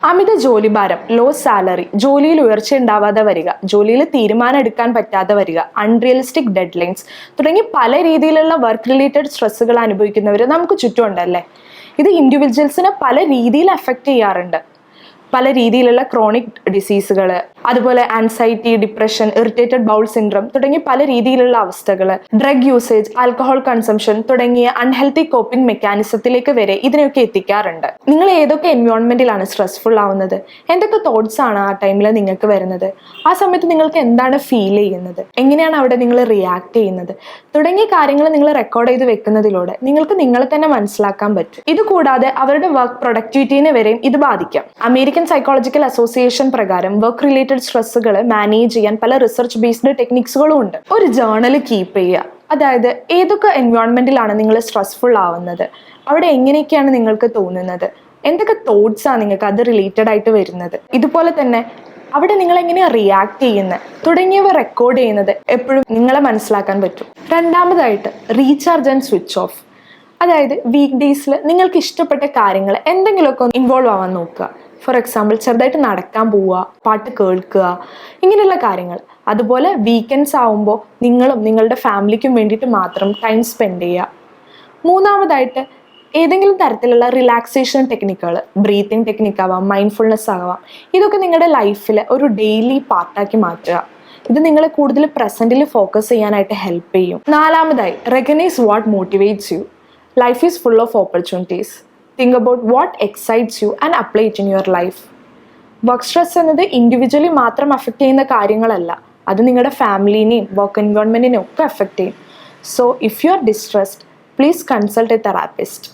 അമിത ജോലിഭാരം, law salary, ജോലിയിൽ ഉയർച്ച ഉണ്ടാവാതെ വരിക, ജോലിയിൽ തീരുമാനം എടുക്കാൻ പറ്റാതെ വരിക, അൺറിയലിസ്റ്റിക് ഡെഡ് ലൈൻസ് തുടങ്ങി പല രീതിയിലുള്ള വർക്ക് റിലേറ്റഡ് സ്ട്രെസ്സുകൾ അനുഭവിക്കുന്നവർ നമുക്ക് ചുറ്റുമുണ്ടല്ലേ. ഇത് ഇൻഡിവിജ്വൽസിനെ പല രീതിയിൽ അഫക്റ്റ് ചെയ്യാറുണ്ട്. പല രീതിയിലുള്ള ക്രോണിക് ഡിസീസുകൾ, അതുപോലെ anxiety, depression, irritated bowl syndrome തുടങ്ങി പല രീതിയിലുള്ള അവസ്ഥകൾ, ഡ്രഗ് യൂസേജ്, ആൽക്കഹോൾ കൺസംഷൻ തുടങ്ങിയ അൺഹെൽത്തി കോപ്പിംഗ് മെക്കാനിസത്തിലേക്ക് വരെ ഇതിനെയൊക്കെ എത്തിക്കാറുണ്ട്. നിങ്ങൾ ഏതൊക്കെ എൻവയോൺമെന്റിലാണ് സ്ട്രെസ്ഫുൾ ആവുന്നത്, എന്തൊക്കെ തോട്ട്സ് ആണ് ആ ടൈമിൽ നിങ്ങൾക്ക് വരുന്നത്, ആ സമയത്ത് നിങ്ങൾക്ക് എന്താണ് ഫീൽ ചെയ്യുന്നത്, എങ്ങനെയാണ് അവിടെ നിങ്ങൾ റിയാക്ട് ചെയ്യുന്നത് തുടങ്ങിയ കാര്യങ്ങൾ നിങ്ങൾ റെക്കോർഡ് ചെയ്ത് വെക്കുന്നതിലൂടെ നിങ്ങൾക്ക് നിങ്ങളെ തന്നെ മനസ്സിലാക്കാൻ പറ്റും. ഇതുകൂടാതെ അവരുടെ വർക്ക് പ്രൊഡക്ടിവിറ്റീനെ വരെയും ഇത് ബാധിക്കാം. അമേരിക്കൻ സൈക്കോളജിക്കൽ അസോസിയേഷൻ പ്രകാരം വർക്ക് റിലേറ്റഡ് സ്ട്രെസ്സുകൾ മാനേജ് ചെയ്യാൻ പല റിസർച്ച് ബേസ്ഡ് ടെക്നിക്സുകളും ഉണ്ട്. ഒരു ജേർണൽ കീപ്പ് ചെയ്യുക, അതായത് ഏതൊക്കെ എൻവയോൺമെന്റിലാണ് നിങ്ങൾ സ്ട്രെസ്ഫുൾ ആവുന്നത്, അവിടെ എങ്ങനെയൊക്കെയാണ് നിങ്ങൾക്ക് തോന്നുന്നത്, എന്തൊക്കെ തോട്ട്സ് ആണ് നിങ്ങൾക്ക് അത് റിലേറ്റഡ് ആയിട്ട് വരുന്നത്, ഇതുപോലെ തന്നെ അവിടെ നിങ്ങൾ എങ്ങനെയാണ് റിയാക്ട് ചെയ്യുന്നത് തുടങ്ങിയവ റെക്കോർഡ് ചെയ്യുന്നത് എപ്പോഴും നിങ്ങളെ മനസ്സിലാക്കാൻ പറ്റും. രണ്ടാമതായിട്ട് റീചാർജ് ആൻഡ് സ്വിച്ച് ഓഫ്, അതായത് വീക്ക് ഡേയ്സിൽ നിങ്ങൾക്ക് ഇഷ്ടപ്പെട്ട കാര്യങ്ങൾ എന്തെങ്കിലുമൊക്കെ ഇൻവോൾവ് ആവാൻ നോക്കുക. ഫോർ എക്സാമ്പിൾ ചെറുതായിട്ട് നടക്കാൻ പോവുക, പാട്ട് കേൾക്കുക, ഇങ്ങനെയുള്ള കാര്യങ്ങൾ. അതുപോലെ വീക്കെൻഡ്സ് ആവുമ്പോൾ നിങ്ങളും നിങ്ങളുടെ ഫാമിലിക്കും വേണ്ടിയിട്ട് മാത്രം ടൈം സ്പെൻഡ് ചെയ്യുക. മൂന്നാമതായിട്ട് ഏതെങ്കിലും തരത്തിലുള്ള റിലാക്സേഷൻ ടെക്നിക്കുകൾ, ബ്രീത്തിങ് ടെക്നിക്ക് ആവാം, മൈൻഡ്ഫുൾനെസ് ആവാം, ഇതൊക്കെ നിങ്ങളുടെ ലൈഫിൽ ഒരു ഡെയിലി പാർട്ടാക്കി മാറ്റുക. ഇത് നിങ്ങളെ കൂടുതൽ പ്രസന്റിൽ ഫോക്കസ് ചെയ്യാനായിട്ട് ഹെൽപ്പ് ചെയ്യും. നാലാമതായി recognise what motivates you. Life is full of opportunities. Think about what excites you and apply it in your life. Work stress എന്നത് ഇൻഡിവിജ്വലി മാത്രം അഫക്റ്റ് ചെയ്യുന്ന കാര്യങ്ങളല്ല, അത് നിങ്ങളുടെ ഫാമിലിനെയും വർക്ക് എൻവയോൺമെൻറ്റിനെയും ഒക്കെ അഫക്റ്റ് ചെയ്യും. So if you are distressed, please consult A therapist.